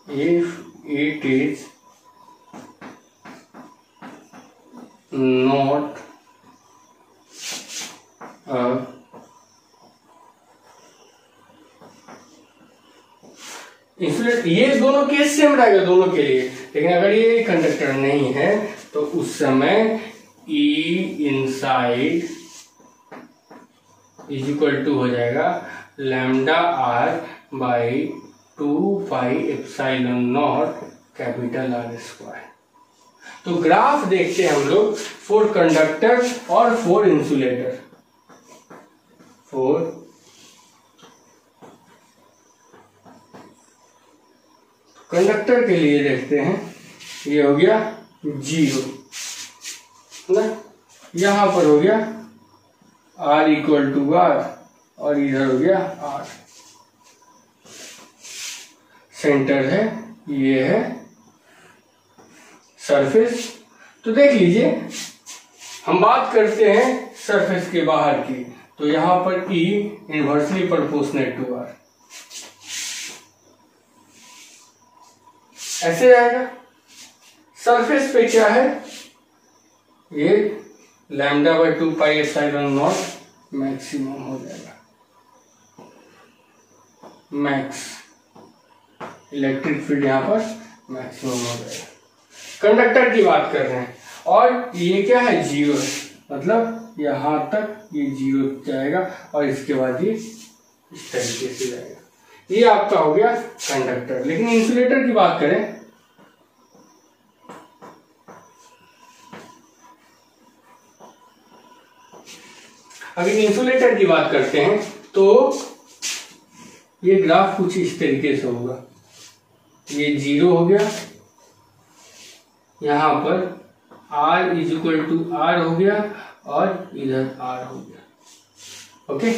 Speaker 1: if it is not insulator, ये दोनों केस सेम रहेगा दोनों के लिए। लेकिन अगर ये कंडक्टर नहीं है तो उस समय E inside is equal to हो जाएगा lambda r by 2πε0 capital R square. तो ग्राफ देखते हैं हम लोग फॉर कंडक्टर और फॉर इंसुलेटर। फॉर कंडक्टर के लिए देखते हैं, ये हो गया 0 ना, यहां पर हो गया r इक्वल टू r और इधर हो गया r। सेंटर है, ये है सरफेस। तो देख लीजिए हम बात करते हैं सरफेस के बाहर की, तो यहां पर E inversely proportional to r, ऐसे आएगा। सरफेस पे क्या है, ये लैम्डा बाई 2πε0 मैक्सिमम हो जाएगा, मैक्स इलेक्ट्रिक फील्ड यहाँ पर मैक्सिमम हो जाएगा। कंडक्टर की बात कर रहे हैं और ये क्या है 0 है, मतलब यहां तक ये 0 जाएगा और इसके बाद ये इस तरीके से जाएगा। ये आपका हो गया कंडक्टर। लेकिन इंसुलेटर की बात करें, अगर इंसुलेटर की बात करते हैं तो ये ग्राफ कुछ इस तरीके से होगा, ये 0 हो गया, यहां पर r is equal to r हो गया और इधर r हो गया। ओके,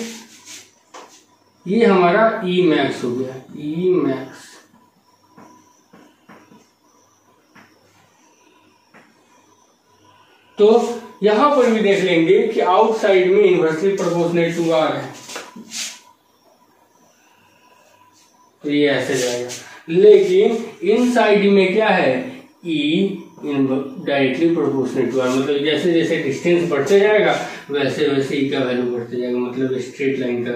Speaker 1: ये हमारा E मैक्स हो गया, E मैक्स। तो यहां पर भी देख लेंगे कि आउटसाइड में इनवर्सली प्रोपोर्शनल टू आर है, तो ये ऐसे जाएगा। लेकिन इनसाइड में क्या है, E directly proportional to r, मतलब जैसे जैसे डिस्टेंस बढ़ते जाएगा वैसे वैसे ई का वैल्यू बढ़ते जाएगा, मतलब स्ट्रेट लाइन का।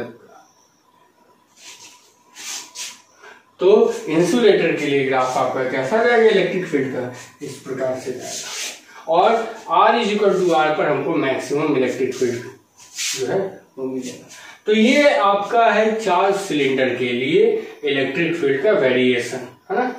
Speaker 1: तो इंसुलेटर के लिए ग्राफ आपका कैसा जाएगा, इलेक्ट्रिक फील्ड का इस प्रकार से जाएगा, और R is equal to r पर हमको मैक्सिमम इलेक्ट्रिक फील्ड जो है वो मिलेगा। तो ये आपका है चार्ज सिलेंडर के लिए इलेक्ट्रिक फील्ड का वेरिएशन, है ना,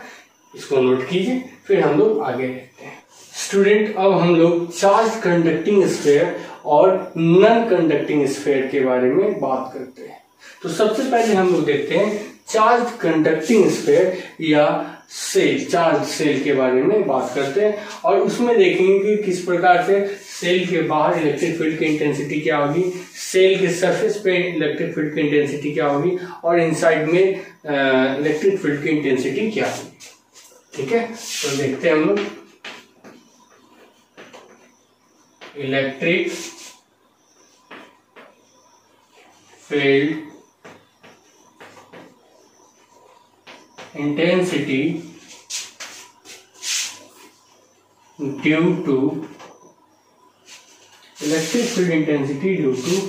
Speaker 1: इसको नोट कीजिए। फिर हम लोग आगे देखते हैं। स्टूडेंट, अब हम लोग चार्ज कंडक्टिंग स्फीयर और नॉन कंडक्टिंग स्फीयर के बारे में बात करते हैं। तो सबसे पहले हम लोग देखते हैं चार्ज कंडक्टिंग स्फीयर या सेल, चार्ज सेल के बारे में बात करते हैं, और उसमें देखेंगे कि किस प्रकार से सेल के बाहर इलेक्ट्रिक फील्ड की इंटेंसिटी क्या होगी, सेल के सरफेस पे इलेक्ट्रिक फील्ड की इंटेंसिटी क्या होगी, और इनसाइड में इलेक्ट्रिक फील्ड की इंटेंसिटी क्या होगी। ठीक है, तो देखते हैं हम लोग electric field intensity due to electric field intensity due to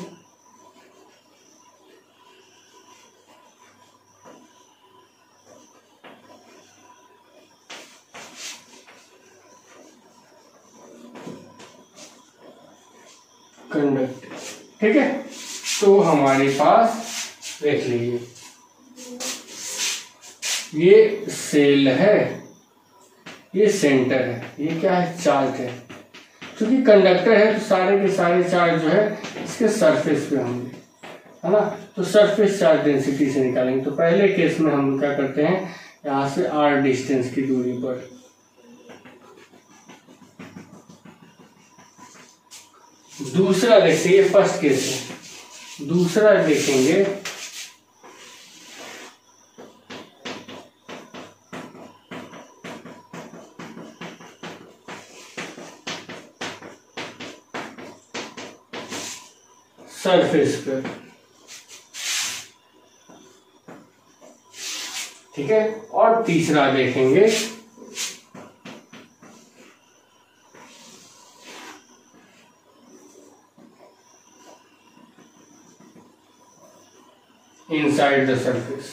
Speaker 1: conductor. ठीक है, तो हमारे पास देख लीजिए ये सेल है, ये सेंटर है, ये क्या है, चार्ज है। क्योंकि कंडक्टर है तो सारे के सारे चार्ज जो है इसके सरफेस पे होंगे, है ना। तो सरफेस चार्ज डेंसिटी से निकालेंगे। तो पहले केस में हम क्या करते हैं, यहां से r डिस्टेंस की दूरी पर दूसरा देखते हैं, ये फर्स्ट केस है। दूसरा देखेंगे सरफेस पर, ठीक है, और तीसरा देखेंगे inside the surface।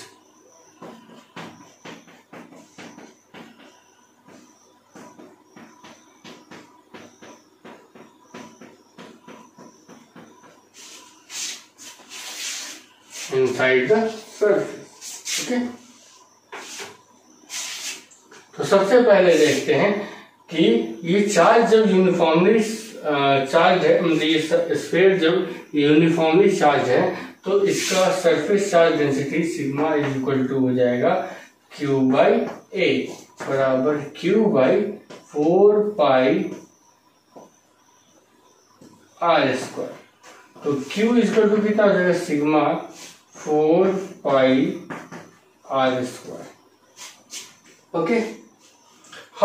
Speaker 1: inside the surface। Okay, तो सबसे पहले देखते हैं कि ये चार्ज जब यूनिफॉर्मली चार्ज है, मतलब ये स्फीयर जब यूनिफॉर्मली चार्ज है तो इसका surface charge density sigma is equal to हो जाएगा Q बाई ए बराबर Q by 4 pi r square. तो Q इज इक्वल टू कितना हो जाएगा, sigma 4 pi r square. Okay,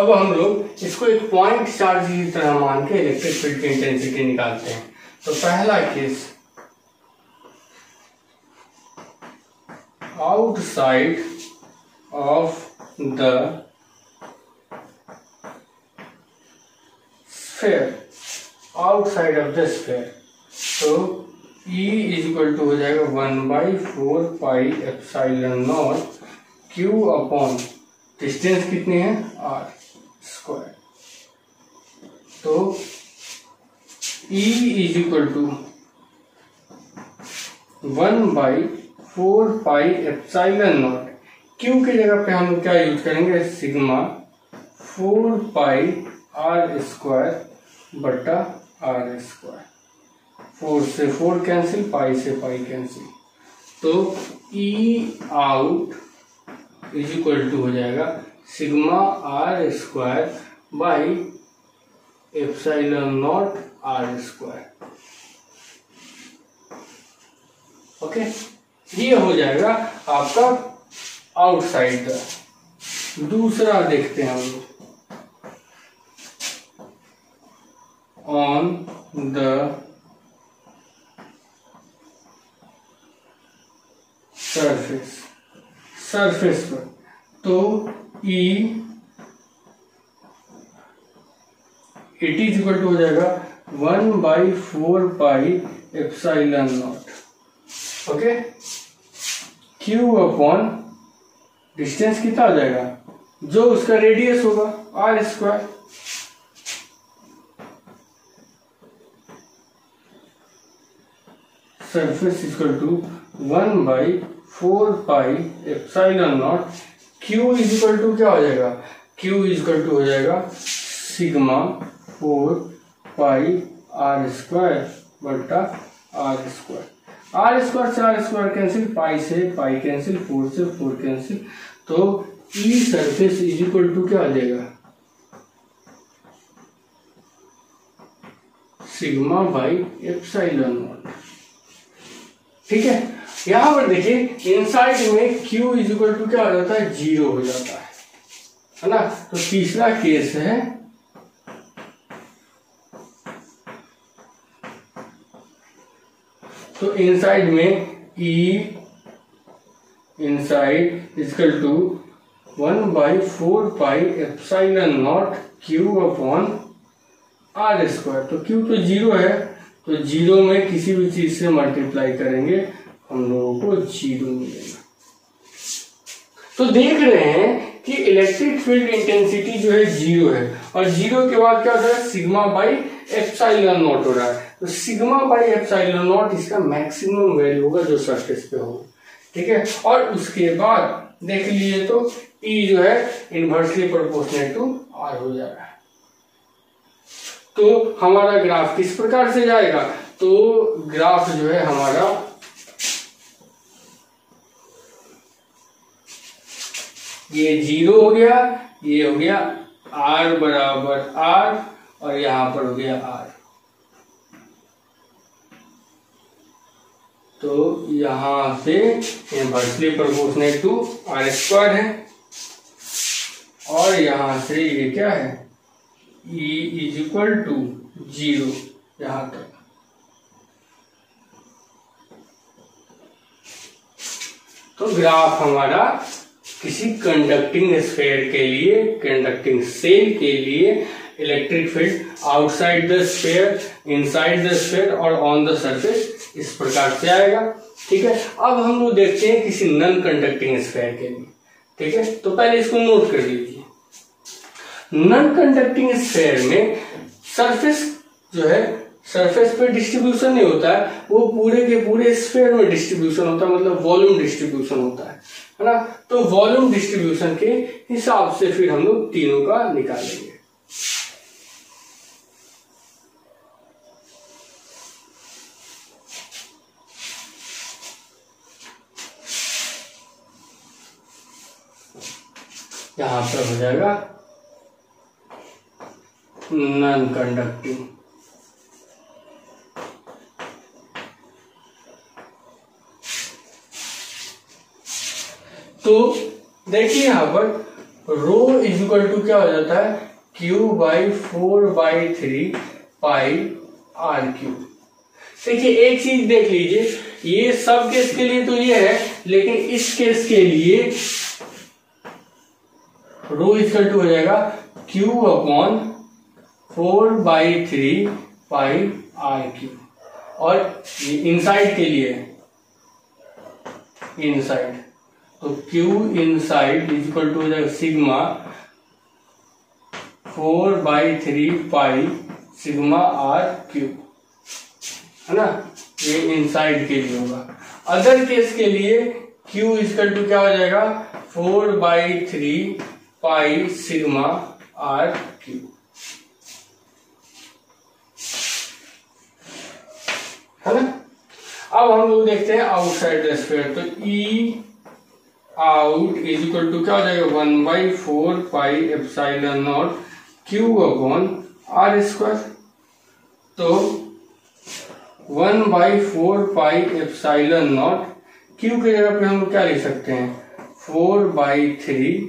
Speaker 1: अब हम लोग इसको एक पॉइंट चार्ज की तरह मान के इलेक्ट्रिक फील्ड की इंटेंसिटी निकालते हैं। तो पहला case, outside of the sphere, outside of the sphere, तो E इज इक्वल टू हो जाएगा 1/4 pi epsilon naught Q upon distance कितने हैं, R स्क्वायर। तो E is equal to 1/4 pi epsilon naught, Q की जगह पे हम क्या यूज करेंगे, सिग्मा 4 पाई आर स्क्वायर बटा आर स्क्वायर। 4 से 4 कैंसिल, पाई से पाई कैंसिल, तो E out is equal to हो जाएगा sigma r square by epsilon naught r square. Okay, ये हो जाएगा आपका आउटसाइड का। दूसरा देखते हैं हम लोग, ऑन द सरफेस पर, तो E it is equal to हो जाएगा 1/4 pi epsilon naught, okay. Q upon distance कितना हो जाएगा, जो उसका रेडियस होगा r², surface equal to 1/4 pi epsilon naught. Q is equal to क्या हो जाएगा, Q इज इक्वल टू हो जाएगा सिग्मा 4 पाई r² बटा r²। r² से r² कैंसिल, पाई से पाई कैंसिल, 4 से 4 कैंसिल, तो E surface is equal to क्या आ जाएगा, सिग्मा बाई एप्सिलॉन नॉट, ठीक है। यहां पर देखिए इनसाइड में Q इज इक्वल टू क्या हो जाता है, 0 हो जाता है ना। तो तीसरा केस है, तो इनसाइड में E inside equal to 1/4 pi epsilon naught Q upon r²। तो Q तो 0 है, तो 0 में किसी भी चीज से मल्टीप्लाई करेंगे हम लोगों को 0 मिलेगा। तो देख रहे हैं कि इलेक्ट्रिक फील्ड इंटेंसिटी जो है 0 है, और 0 के बाद क्या होता है, सिग्मा बाई एप्सिलॉन नॉट हो रहा है। तो सिग्मा बाई एप्सिलॉन नॉट इसका मैक्सिमम वैल्यू होगा जो सरफेस पे होगा, ठीक है। और उसके बाद देख लीजिए तो E जो है इनवर्सली प्रोपोर्शनल टू R हो जाएगा। तो हमारा ग्राफ किस प्रकार से जाएगा, तो ग्राफ जो है हमारा ये 0 हो गया, ये हो गया R बराबर R, और यहां पर हो गया R। तो यहां से इनवर्सली प्रोपोर्शनल टू r² है, और यहां से ये क्या है, E इज इक्वल टू 0 यहां तक। तो ग्राफ हमारा किसी कंडक्टिंग स्फीयर के लिए, कंडक्टिंग सेल के लिए electric field outside the sphere, inside the sphere और ऑन द सरफेस इस प्रकार से आएगा, ठीक है। अब हम लोग देखते हैं किसी नॉन कंडक्टिंग स्फीयर के लिए, ठीक है। तो पहले इसको नोट कर लीजिए। नॉन कंडक्टिंग स्फीयर में सरफेस जो है, सरफेस पे डिस्ट्रीब्यूशन नहीं होता है, वो पूरे के पूरे स्फीयर में डिस्ट्रीब्यूशन होता है, मतलब वॉल्यूम डिस्ट्रीब्यूशन होता है ना। तो वॉल्यूम डिस्ट्रीब्यूशन के हिसाब से फिर हम लोग तीनों का निकालेंगे। यहां पर हो जाएगा नॉन कंडक्टिंग, तो देखिए यहां पर रो इज इक्वल टू क्या हो जाता है, Q/4/3 पाई r³। देखिए एक चीज देख लीजिए, ये सब केस के लिए तो ये है, लेकिन इस केस के लिए रो इज इक्वल टू हो जाएगा Q/4/3 पाई r³। और इनसाइड के लिए इनसाइड, तो Q inside is equal to हो जाएगा सिग्मा 4/3 पाई सिग्मा r³, है ना। ये इनसाइड के लिए होगा। अदर केस के लिए Q इज इक्वल टू क्या हो जाएगा, 4/3 पाई सिग्मा r³, है ना। अब हम लोग देखते हैं आउटसाइड द स्फीयर, तो E out is equal to क्या हो जाएगा, 1/4 pi epsilon naught Q upon r²। तो 1/4 पाई एप्सिलॉन नॉट, Q की जगह पे हम क्या लिख सकते हैं, 4/3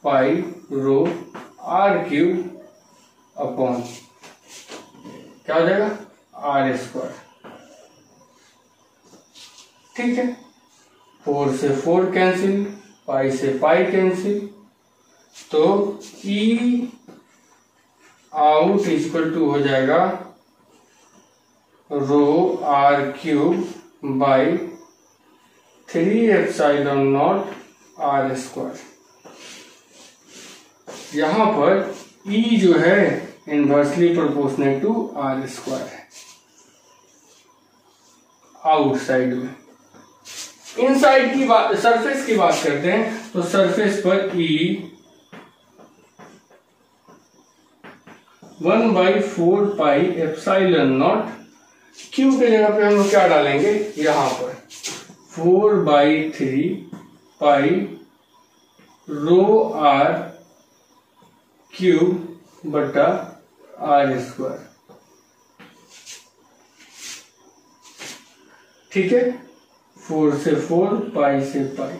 Speaker 1: पाई रो r³ अपॉन क्या हो जाएगा r²। ठीक है, 4 से 4 कैंसिल, पाई से पाई कैंसिल, तो ई आउट इक्वल टू हो जाएगा ρr³ बाई 3ε0 r²। यहां पर ई जो है इनवर्सली प्रोपोर्शनल टू r² है आउटसाइड में। इनसाइड की बात, सरफेस की बात करते हैं, तो सरफेस पर ई 1/4πε0 क्यू के जगह पे हम लोग क्या डालेंगे, यहां पर 4/3π ρr³ बटा r²। ठीक है, 4 से 4, पाई से पाई।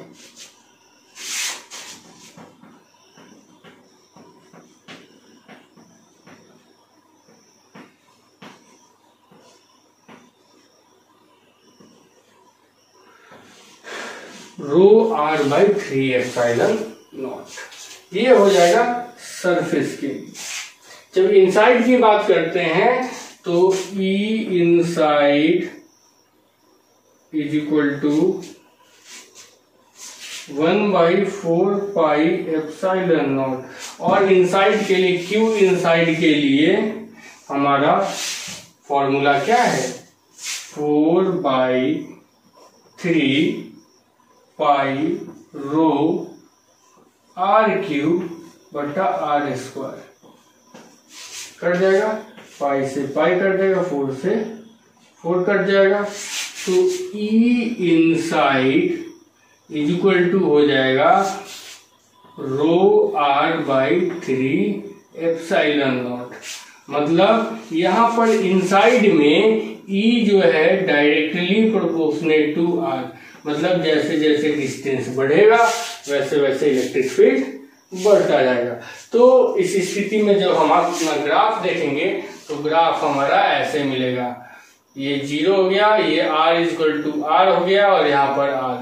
Speaker 1: ρr/3ε0 ये हो जाएगा सरफेस के लिए। जब इनसाइड की बात करते हैं तो ई इनसाइड इज इक्वल टू 1/4πε0, और इनसाइड के लिए, क्यू इनसाइड के लिए हमारा फॉर्मूला क्या है, 4/3π ρr³ बटा r²। कट जाएगा, पाई से पाई कट जाएगा, 4 से 4 कट जाएगा, तो ई इनसाइड इज इक्वल टू हो जाएगा ρr/3ε0। मतलब यहां पर इनसाइड में ई जो है डायरेक्टली प्रोपोर्शनल टू r, मतलब जैसे जैसे डिस्टेंस बढ़ेगा वैसे वैसे इलेक्ट्रिक फील्ड बढ़ता जाएगा। तो इस स्थिति में जब हम अपना ग्राफ देखेंगे तो ग्राफ हमारा ऐसे मिलेगा, ये 0 हो गया, ये r=r हो गया, और यहाँ पर r,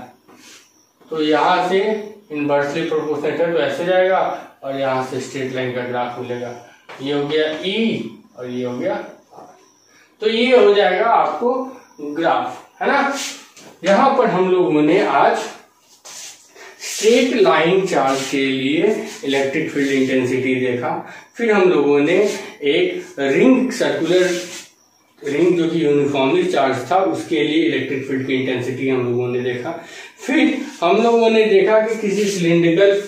Speaker 1: तो यहाँ से इनवर्सली प्रोपोर्शनल है तो ऐसे जाएगा, और यहाँ से स्ट्रेट लाइन का ग्राफ मिलेगा। ये हो गया e और ये हो गया r, तो ये हो जाएगा आपको ग्राफ, है ना। यहाँ पर हम लोगों ने आज स्ट्रेट लाइन चार्ज के लिए इलेक्ट्रिक फील्ड इंटेंसिटी देखा, फिर हम लोगों ने एक रिंग, सर्कुलर रिंग जो कि यूनिफॉर्मली चार्ज था, उसके लिए इलेक्ट्रिक फील्ड की इंटेंसिटी हम लोगों ने देखा। फिर हम लोगों ने देखा कि किसी सिलिंड्रिकल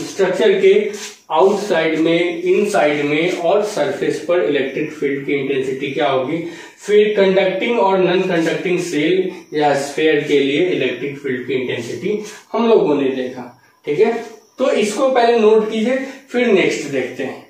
Speaker 1: स्ट्रक्चर के आउटसाइड में, इनसाइड में और सरफेस पर इलेक्ट्रिक फील्ड की इंटेंसिटी क्या होगी। फिर कंडक्टिंग और नॉन कंडक्टिंग सेल या स्फीयर के लिए इलेक्ट्रिक फील्ड की इंटेंसिटी हम लोगों ने देखा। ठीक है, तो इसको पहले नोट कीजिए, फिर नेक्स्ट देखते हैं।